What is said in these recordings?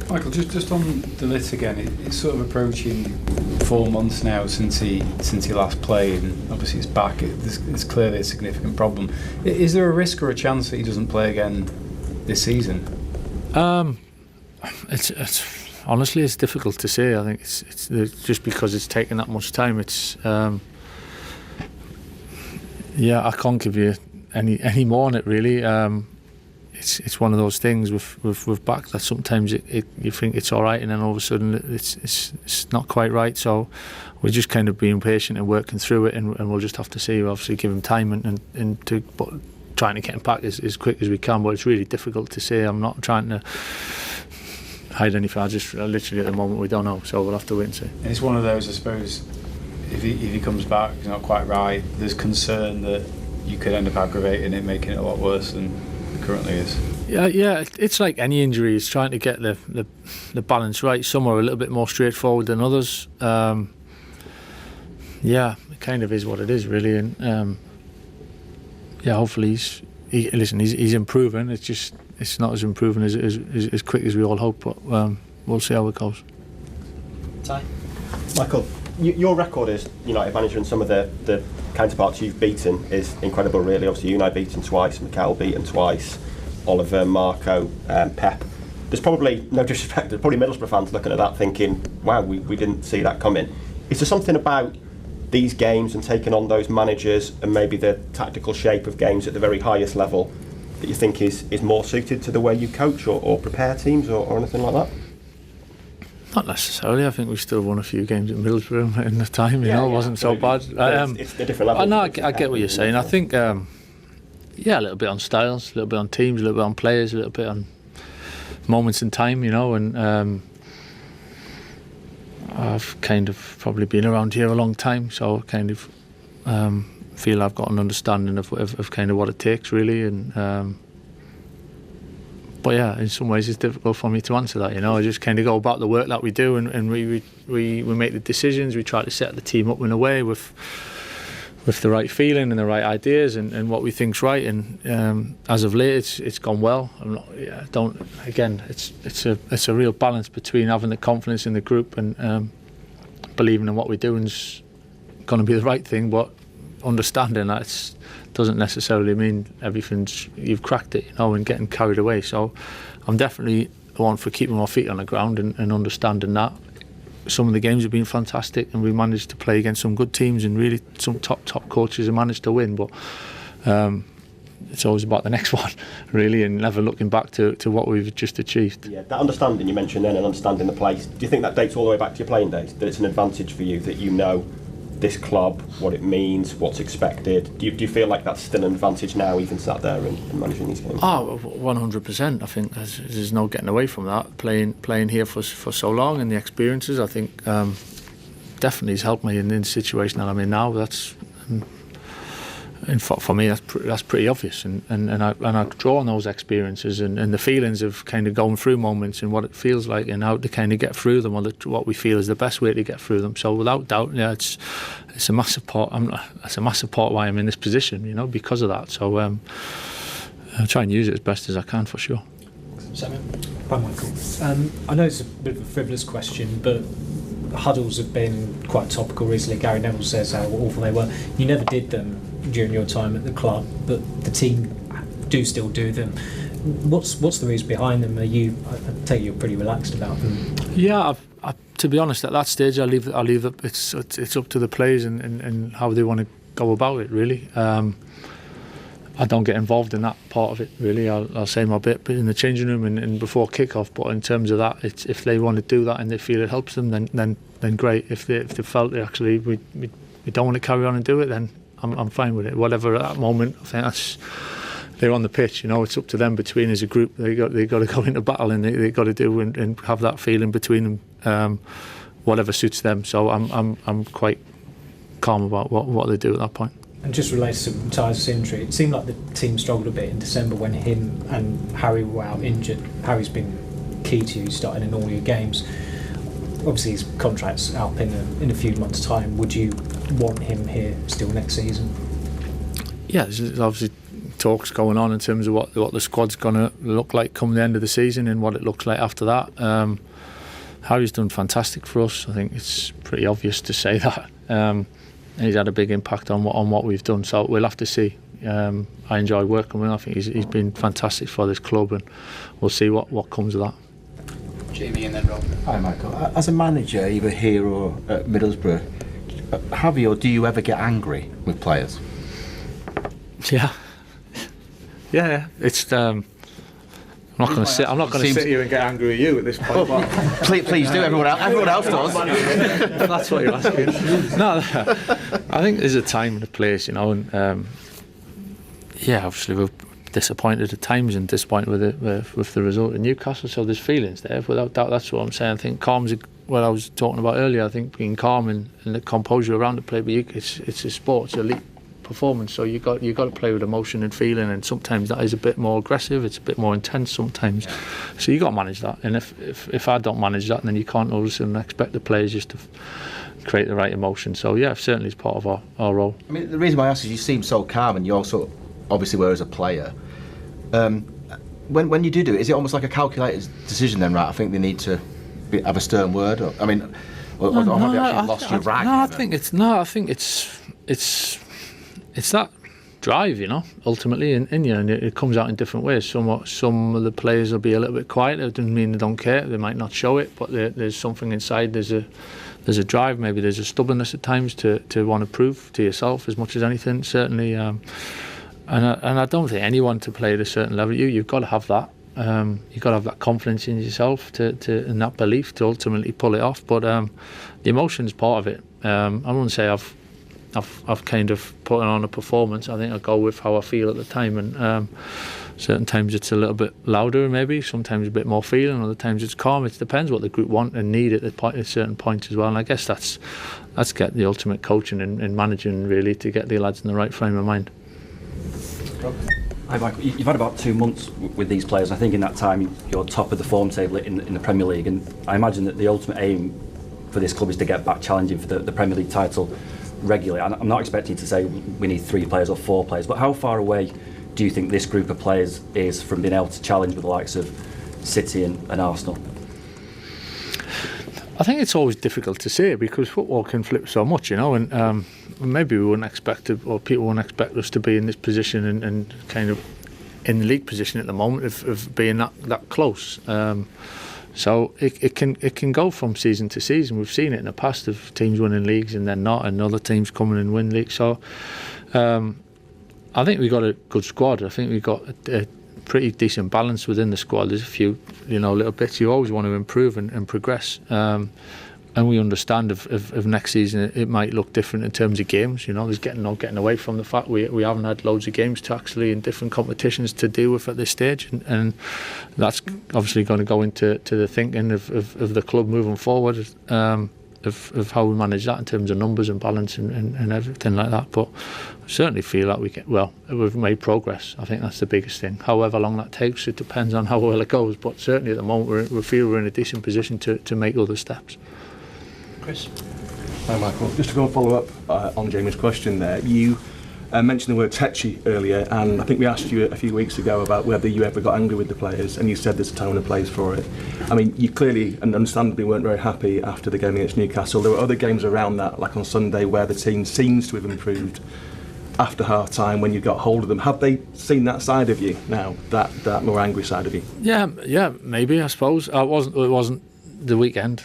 Michael, just on the lit again, it's sort of approaching 4 months now since he last played, and obviously it's back. It's clearly a significant problem. Is there a risk or a chance that he doesn't play again this season? It's honestly, it's difficult to say. I think it's just because it's taken that much time. It's I can't give you any more on it really. It's one of those things with back that sometimes you think it's all right, and then all of a sudden it's not quite right. So we're just kind of being patient and working through it, and we'll just have to see. We'll obviously give him time and trying to get him back as quick as we can. But it's really difficult to say. I'm not trying to hide anything. I just literally at the moment we don't know. So we'll have to wait and see. And it's one of those, I suppose. If he comes back, he's not quite right. There's concern that you could end up aggravating it, making it a lot worse than it currently is. Yeah. It's like any injury. It's trying to get the balance right. Some are a little bit more straightforward than others. It kind of is what it is, really. And hopefully he's improving. It's not as improving as quick as we all hope, but we'll see how it goes. Ty? Michael, your record as United manager and some of the counterparts you've beaten is incredible, really. Obviously, United beaten twice, Micheal beaten twice, Oliver, Marco, Pep. There's probably, no disrespect, there's probably Middlesbrough fans looking at that thinking, wow, we didn't see that coming. Is there something about these games and taking on those managers and maybe the tactical shape of games at the very highest level that you think is more suited to the way you coach or prepare teams or anything like that? Not necessarily. I think we still won a few games at Middlesbrough in the time. It wasn't so bad. It's a different level. I get what you're saying. I think, a little bit on styles, a little bit on teams, a little bit on players, a little bit on moments in time. And I've kind of probably been around here a long time, so I kind of feel I've got an understanding of kind of what it takes, really. And but yeah, in some ways it's difficult for me to answer that. I just kind of go about the work that we do, and we make the decisions. We try to set the team up in a way with the right feeling and the right ideas and what we think's right. And as of late, it's gone well. It's a real balance between having the confidence in the group and believing in what we're doing is going to be the right thing, but understanding that it doesn't necessarily mean you've cracked it, and getting carried away. So I'm definitely one for keeping my feet on the ground and understanding that. Some of the games have been fantastic, and we managed to play against some good teams and really some top coaches and managed to win. But it's always about the next one, really, and never looking back to what we've just achieved. Yeah, that understanding you mentioned then and understanding the place, do you think that dates all the way back to your playing days? That it's an advantage for you that you know this club, what it means, what's expected? Do you feel like that's still an advantage now, even sat there and managing these games? 100%. I think there's no getting away from that. Playing here for so long, and the experiences, I think, definitely has helped me in the situation that I'm in now. And for me, that's pretty obvious, and I draw on those experiences and the feelings of kind of going through moments and what it feels like and how to kind of get through them, or what we feel is the best way to get through them. So without doubt, it's a massive part. It's a massive part why I'm in this position, because of that. So I try and use it as best as I can, for sure. Samuel? Hi, Michael. I know it's a bit of a frivolous question, but huddles have been quite topical recently. Gary Neville says how awful they were. You never did them during your time at the club, but the team do still do them. What's the reason behind them? I take you're pretty relaxed about them. Yeah, to be honest, at that stage, I leave it. It's up to the players and how they want to go about it, really. I don't get involved in that part of it, really. I'll say my bit in the changing room and before kick-off, but in terms of that, if they want to do that and they feel it helps them, then great. If they felt that actually we don't want to carry on and do it, then I'm fine with it. Whatever at that moment, I think they're on the pitch. It's up to them between as a group. They got to go into battle, and they got to do and have that feeling between them. Whatever suits them. So I'm quite calm about what they do at that point. And just related to Ty's injury, it seemed like the team struggled a bit in December when him and Harry were out injured. Harry's been key to you starting in all your games. Obviously his contract's up in a few months' time. Would you want him here still next season? Yeah, there's obviously talks going on in terms of what the squad's going to look like come the end of the season and what it looks like after that. Harry's done fantastic for us. I think it's pretty obvious to say that. He's had a big impact on what we've done, so we'll have to see. I enjoy working with him. I think he's been fantastic for this club, and we'll see what comes of that. Jamie and then Rob. Hi Michael. As a manager, either here or at Middlesbrough, have you or do you ever get angry with players? Yeah. It's. I'm not going to sit. I'm not going to sit here and get angry at you at this point. Please do. Everyone else does. That's what you're asking. No, I think there's a time and a place, and obviously we're disappointed at times and disappointed with the result in Newcastle. So there's feelings there, without doubt. That's what I'm saying. I think calm's what I was talking about earlier. I think being calm and the composure around the play, but it's a sport, it's elite performance. So you got to play with emotion and feeling, and sometimes that is a bit more aggressive. It's a bit more intense sometimes. So you got to manage that. And if I don't manage that, then you can't all of a sudden expect the players just to create the right emotion. So yeah, certainly it's part of our role. I mean, the reason why I ask is you seem so calm, and you also obviously were as a player. When you do it, is it almost like a calculated decision then, right? I think they need to have a stern word. Or have you actually lost your rag? I think it's that drive, ultimately, and it comes out in different ways. Some of the players will be a little bit quiet. It doesn't mean they don't care. They might not show it, but there's something inside. There's a drive. Maybe there's a stubbornness at times to want to prove to yourself as much as anything. Certainly, and I don't think anyone to play at a certain level. You've got to have that. You've got to have that confidence in yourself and that belief to ultimately pull it off. But the emotion is part of it. I wouldn't say I've kind of put on a performance. I think I go with how I feel at the time, and certain times it's a little bit louder, maybe sometimes a bit more feeling, other times it's calm. It depends what the group want and need at a certain point as well. And I guess that's get the ultimate coaching and managing, really, to get the lads in the right frame of mind. Hi Michael, you've had about 2 months with these players. I think in that time you're top of the form table in the Premier League, and I imagine that the ultimate aim for this club is to get back challenging for the Premier League title regularly. I'm not expecting to say we need 3 players or 4 players, but how far away do you think this group of players is from being able to challenge with the likes of City and Arsenal? I think it's always difficult to say because football can flip so much, and maybe we wouldn't expect it, or people wouldn't expect us to be in this position and kind of in the league position at the moment of being that close. So it can go from season to season. We've seen it in the past of teams winning leagues and then not, and other teams coming and win leagues. So I think we've got a good squad. I think we've got a pretty decent balance within the squad. There's a few little bits you always want to improve and progress. And we understand of next season it might look different in terms of games. There's no getting away from the fact we haven't had loads of games to actually in different competitions to deal with at this stage, and that's obviously going to go into the thinking of the club moving forward, of how we manage that in terms of numbers and balance and everything like that. But I certainly feel that we've made progress. I think that's the biggest thing. However long that takes, it depends on how well it goes. But certainly at the moment we feel we're in a decent position to make other steps. Chris? Hi Michael, just to go and follow up on Jamie's question there, you mentioned the word tetchy earlier, and I think we asked you a few weeks ago about whether you ever got angry with the players, and you said there's a time and a place for it. I mean, you clearly and understandably weren't very happy after the game against Newcastle. There were other games around that, like on Sunday, where the team seems to have improved after half time when you got hold of them. Have they seen that side of you now, that more angry side of you? Yeah, maybe, I suppose. It wasn't the weekend.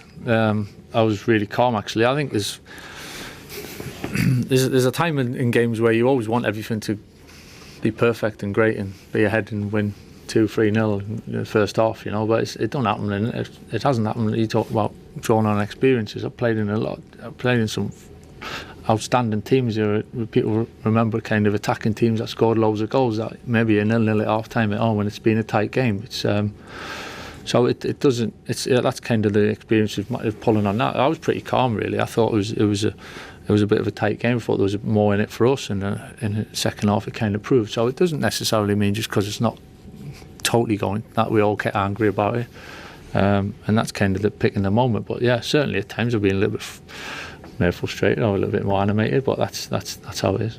I was really calm, actually. I think there's a time in games where you always want everything to be perfect and great and be ahead and win 2-3-0 in the first half, but it don't happen, and it hasn't happened. You talk about drawing on experiences. I've played in some outstanding teams where people remember kind of attacking teams that scored loads of goals, that maybe a 0-0 at half time at home when it's been a tight game. It's so it doesn't. That's kind of the experience of pulling on that. I was pretty calm, really. I thought it was a bit of a tight game. I thought there was more in it for us, and in the second half it kind of proved. So it doesn't necessarily mean just because it's not totally going that we all get angry about it, and that's kind of the pick in the moment. But yeah, certainly at times I've been a little bit maybe frustrated or a little bit more animated, but that's how it is.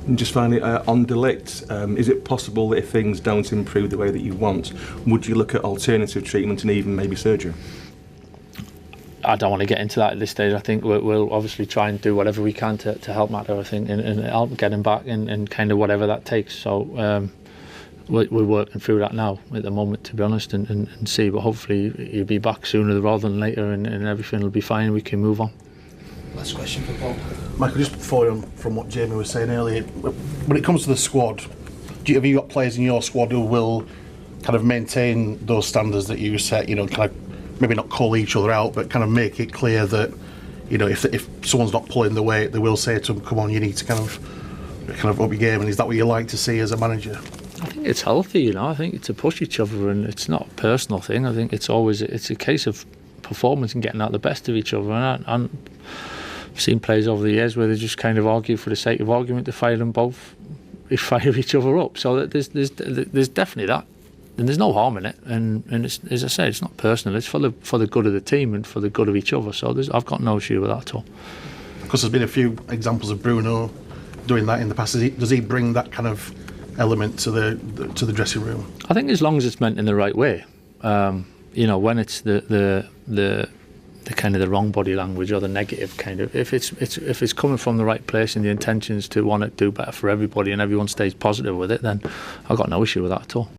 And just finally, on Delict, is it possible that if things don't improve the way that you want, would you look at alternative treatment and even maybe surgery? I don't want to get into that at this stage. I think we'll obviously try and do whatever we can to help Matt, I think, and help get him back and kind of whatever that takes. So we're working through that now at the moment, to be honest, and see. But hopefully he'll be back sooner rather than later, and everything will be fine. We can move on. Last question for Paul. Michael, just following on from what Jamie was saying earlier, when it comes to the squad, have you got players in your squad who will kind of maintain those standards that you set, you know, kind of maybe not call each other out, but kind of make it clear that, you know, if someone's not pulling the weight, they will say to them, come on, you need to kind of up your game? And is that what you like to see as a manager? I think it's healthy, you know. I think it's to push each other, and it's not a personal thing. I think it's a case of performance and getting out the best of each other. And I've seen players over the years where they just kind of argue for the sake of argument to fire them both, fire each other up. So there's definitely that, and there's no harm in it. And it's, as I say, it's not personal. It's for the good of the team and for the good of each other. So I've got no issue with that at all. Because there's been a few examples of Bruno doing that in the past. Does he bring that kind of element to the dressing room? I think as long as it's meant in the right way. You know, when it's the kind of the wrong body language or the negative kind of, if it's coming from the right place and the intentions to want to do better for everybody and everyone stays positive with it, then I've got no issue with that at all.